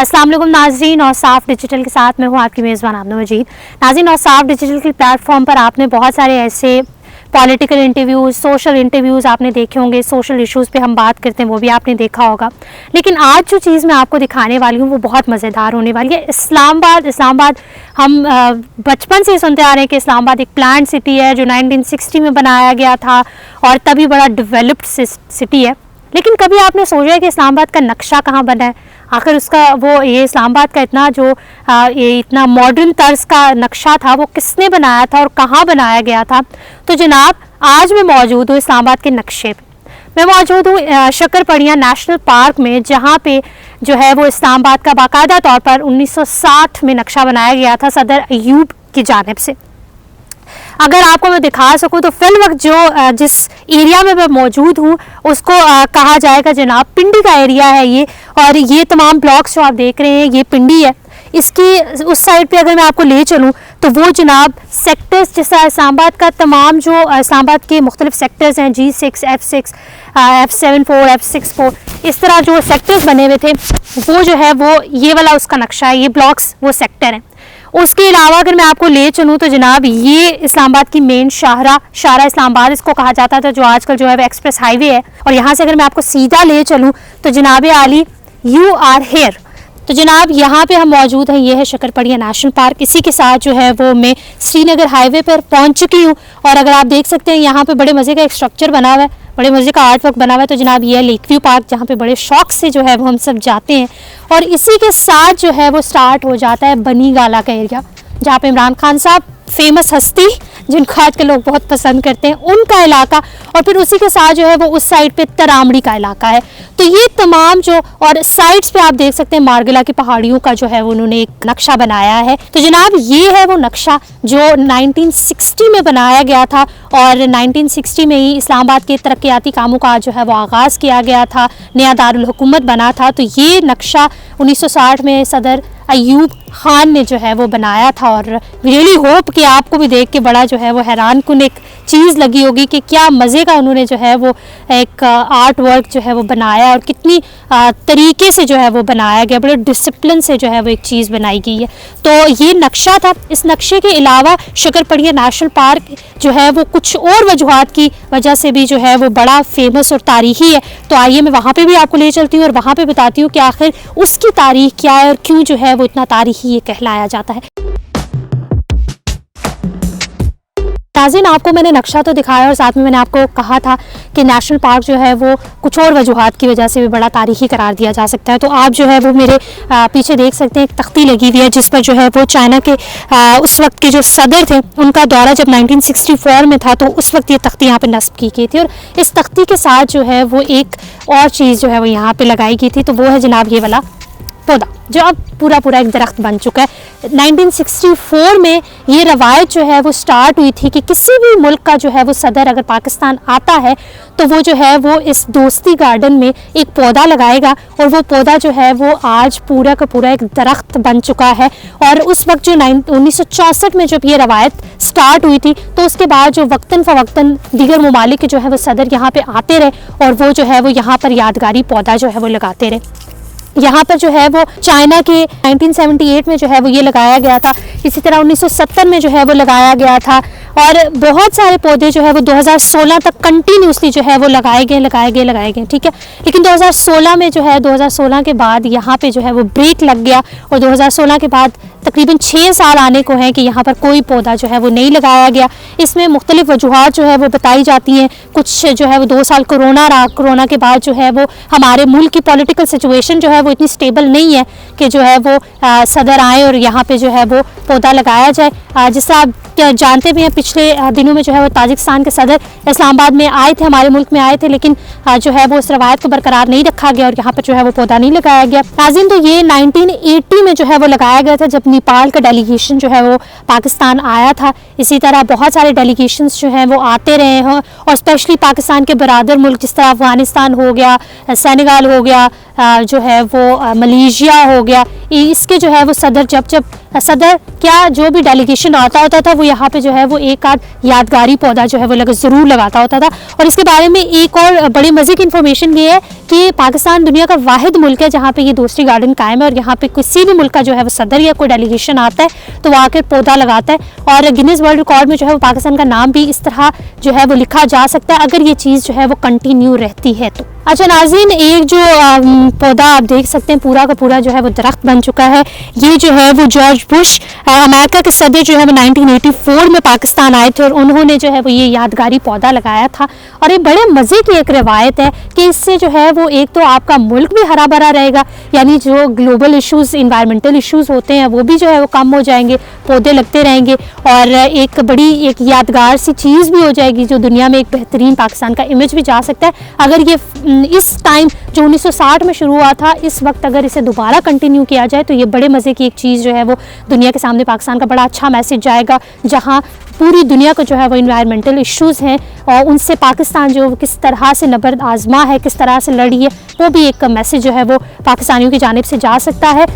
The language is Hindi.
अस्सलाम वालेकुम नाज़रीन, और साफ डिजिटल के साथ मैं हूँ आपकी मेज़बान आमना मजीद। नाज़रीन, और साफ डिजिटल के प्लेटफॉर्म पर आपने बहुत सारे ऐसे पॉलिटिकल इंटरव्यूज़, सोशल इंटरव्यूज़ आपने देखे होंगे। सोशल इश्यूज़ पे हम बात करते हैं, वो भी आपने देखा होगा। लेकिन आज जो चीज़ मैं आपको दिखाने वाली हूँ वो बहुत मज़ेदार होने वाली है। इस्लामाबाद हम बचपन से सुनते आ रहे हैं कि इस्लामाबाद एक प्लान्ड सिटी है जो 1960 में बनाया गया था और तभी बड़ा डेवलप्ड सिटी है। लेकिन कभी आपने सोचा है कि इस्लामाबाद का नक्शा कहाँ बना है? आखिर उसका ये इस्लामाबाद का इतना जो ये इतना मॉडर्न तर्ज का नक्शा था वो किसने बनाया था और कहाँ बनाया गया था? तो जनाब, आज मैं मौजूद हूँ इस्लामाबाद के नक्शे पे। मैं मौजूद हूँ शकरपड़िया नेशनल पार्क में, जहाँ पे जो है वो इस्लामाबाद का बाकायदा तौर पर 1960 में नक्शा बनाया गया था सदर अयूब की जानिब से। अगर आपको मैं दिखा सकूं तो फिल वक्त जो जिस एरिया में मैं मौजूद हूँ उसको कहा जाएगा जनाब पिंडी का एरिया है ये। और ये तमाम ब्लॉक्स जो आप देख रहे हैं ये पिंडी है। इसकी उस साइड पे अगर मैं आपको ले चलूँ तो वो जनाब सेक्टर्स, जैसा इस्लामाबाद का तमाम जो इस्लामाबाद के मुख्तलिफ सेक्टर्स हैं, G6, F6, F74, F64, इस तरह जो सेक्टर्स बने हुए थे वो जो है वो ये वाला उसका नक्शा है। ये ब्लॉक्स वो सेक्टर हैं। उसके अलावा अगर मैं आपको ले चलूँ तो जनाब ये इस्लामाबाद की मेन शाहरा इस्लामाबाद इसको कहा जाता था, जो आजकल जो है वो एक्सप्रेस हाईवे है। और यहाँ से अगर मैं आपको सीधा ले चलूँ तो जनाब आली यू आर हेयर। तो जनाब यहाँ पे हम मौजूद हैं, ये है शकरपड़िया नेशनल पार्क। इसी के साथ जो है वो मैं श्रीनगर हाईवे पर पहुँच चुकी हूँ। और अगर आप देख सकते हैं यहाँ पे बड़े मज़े का एक स्ट्रक्चर बना हुआ है, बड़े मज़े का आर्ट वर्क बना हुआ है। तो जनाब ये है लेक व्यू पार्क, जहाँ पे बड़े शौक से जो है वो हम सब जाते हैं। और इसी के साथ जो है वो स्टार्ट हो जाता है बनी गाला का एरिया, जहाँ पे इमरान खान साहब, फेमस हस्ती जिनको आज के लोग बहुत पसंद करते हैं, उनका इलाका। और फिर उसी के साथ जो है वो उस साइड पे तरामड़ी का इलाका है। तो ये तमाम जो और साइड्स पे आप देख सकते हैं मारगला की पहाड़ियों का जो है वो उन्होंने एक नक्शा बनाया है। तो जनाब ये है वो नक्शा जो 1960 में बनाया गया था। और 1960 में ही इस्लामाबाद के तरक्याती कामों का जो है वो आगाज़ किया गया था, नया दारुल हुकूमत बना था। तो ये नक्शा 1960 में सदर अयूब खान ने जो है वो बनाया था। और रियली होप कि आपको भी देख के बड़ा जो है वो हैरान कुन एक चीज़ लगी होगी कि क्या मज़े का उन्होंने जो है वो एक आर्ट वर्क जो है वो बनाया और कितनी तरीके से जो है वो बनाया गया, बड़े डिसिप्लिन से जो है वो एक चीज़ बनाई गई है। तो ये नक्शा था। इस नक्शे के अलावा शकरपड़िया नेशनल पार्क जो है वो कुछ और वजूहात की वजह से भी जो है वो बड़ा फेमस और तारीख़ी है। तो आइए मैं वहाँ पे भी आपको ले चलती हूँ और वहाँ पे बताती हूँ कि आखिर उसकी तारीख़ क्या है और क्यों जो है वो इतना तारीख़ी ये कहलाया जाता है। नाज़रीन, आपको मैंने नक्शा तो दिखाया और साथ में मैंने आपको कहा था कि नेशनल पार्क जो है वो कुछ और वजूहात की वजह से भी बड़ा तारीख़ी करार दिया जा सकता है। तो आप जो है वो मेरे पीछे देख सकते हैं एक तख्ती लगी हुई है जिस पर जो है वो चाइना के उस वक्त के जो सदर थे उनका दौरा जब 1964 में था तो उस वक्त ये तख्ती यहाँ पर नस्ब की गई थी। और इस तख्ती के साथ जो है वो एक और चीज़ जो है वो यहाँ पर लगाई गई थी, तो वो है जनाब ये वाला पौधा जो अब पूरा एक दरख्त बन चुका है। 1964 में ये रवायत जो है वो स्टार्ट हुई थी कि किसी भी मुल्क का जो है वो सदर अगर पाकिस्तान आता है तो वो जो है वो इस दोस्ती गार्डन में एक पौधा लगाएगा। और वो पौधा जो है वो आज पूरा का पूरा एक दरख्त बन चुका है। और उस वक्त जो 1964 में जब ये रवायत स्टार्ट हुई थी तो उसके बाद जो वक्तन फ़वक्तन दीगर ममालिक के जो है वो सदर यहाँ पे आते रहे और वो जो है वो यहाँ पर यादगारी पौधा जो है वो लगाते रहे। यहाँ पर जो है वो चाइना के 1978 में जो है वो ये लगाया गया था। इसी तरह 1970 में जो है वो लगाया गया था। और बहुत सारे पौधे जो है वो 2016 तक कंटिन्यूसली जो है वो लगाए गए, ठीक है। लेकिन 2016 में जो है 2016 के बाद यहाँ पे जो है वो ब्रेक लग गया और 2016 के बाद तकरीबन 6 साल आने को हैं कि यहाँ पर कोई पौधा जो है वो नहीं लगाया गया। इसमें मुख्तलिफ वजूहात जो है वो बताई जाती हैं। कुछ जो है वो 2 साल कोरोना रहा, कोरोना के बाद जो है वो हमारे मुल्क की पॉलिटिकल सिचुएशन जो है वो इतनी स्टेबल नहीं है कि जो है वो सदर आए और यहाँ पे जो है वो पौधा लगाया जाए। जिससे आप जानते भी हैं पिछले दिनों में जो है वो ताजिकिस्तान के सदर इस्लामाबाद में आए थे, हमारे मुल्क में आए थे, लेकिन जो है वो इस रवायत को बरकरार नहीं रखा गया और यहाँ पर जो है वो पौधा नहीं लगाया गया। नाज़रीन, तो ये 1980 में जो है वो लगाया गया था जब नेपाल का डेलीगेशन जो है वो पाकिस्तान आया था। इसी तरह बहुत सारे डेलीगेशंस जो हैं वो आते रहे हैं और स्पेशली पाकिस्तान के बरादर मुल्क जिस तरह अफ़गानिस्तान हो गया, सेनेगल हो गया, जो है वो मलेशिया हो गया, इसके जो है वो सदर क्या जो भी डेलीगेशन आता होता था वो यहाँ पे जो है वो एक आध यादगारी पौधा जो है वो ज़रूर लगाता होता था। और इसके बारे में एक और बड़े मज़े की इन्फॉर्मेशन ये है कि पाकिस्तान दुनिया का वाहिद मुल्क है जहाँ पे ये दोस्ती गार्डन कायम है, और यहाँ पे किसी भी मुल्क का जो है वो सदर या कोई डेलीगेशन आता है तो वो आकर पौधा लगाता है। और गिनीज वर्ल्ड रिकॉर्ड में जो है वो पाकिस्तान का नाम भी इस तरह जो है वो लिखा जा सकता है अगर ये चीज़ जो है वो कंटिन्यू रहती है तो। अच्छा नाज़रीन, एक जो पौधा आप देख सकते हैं पूरा का पूरा जो है वो दरख्त बन चुका है। ये जो है वो जॉर्ज बुश अमेरिका के सदर जो है वो 1984 में पाकिस्तान आए थे और उन्होंने जो है वो ये यादगारी पौधा लगाया था। और ये बड़े मज़े की एक रिवायत है कि इससे जो है वो एक तो आपका मुल्क भी हरा भरा रहेगा, यानी जो ग्लोबल इशूज़, इन्वायरमेंटल इशूज़ होते हैं वो भी जो है वो कम हो जाएंगे, पौधे लगते रहेंगे, और एक बड़ी एक यादगार सी चीज़ भी हो जाएगी जो दुनिया में एक बेहतरीन पाकिस्तान का इमेज भी जा सकता है। अगर ये इस टाइम जो 1960 में शुरू हुआ था, इस वक्त अगर इसे दोबारा कंटिन्यू किया जाए तो ये बड़े मज़े की एक चीज़ जो है वो दुनिया के सामने पाकिस्तान का बड़ा अच्छा मैसेज जाएगा, जहाँ पूरी दुनिया को जो है वो इन्वायरमेंटल इश्यूज़ हैं और उनसे पाकिस्तान जो किस तरह से नबर्द आजमा है, किस तरह से लड़ी है, वो भी एक मैसेज जो है वो पाकिस्तानियों की जानिब से जा सकता है।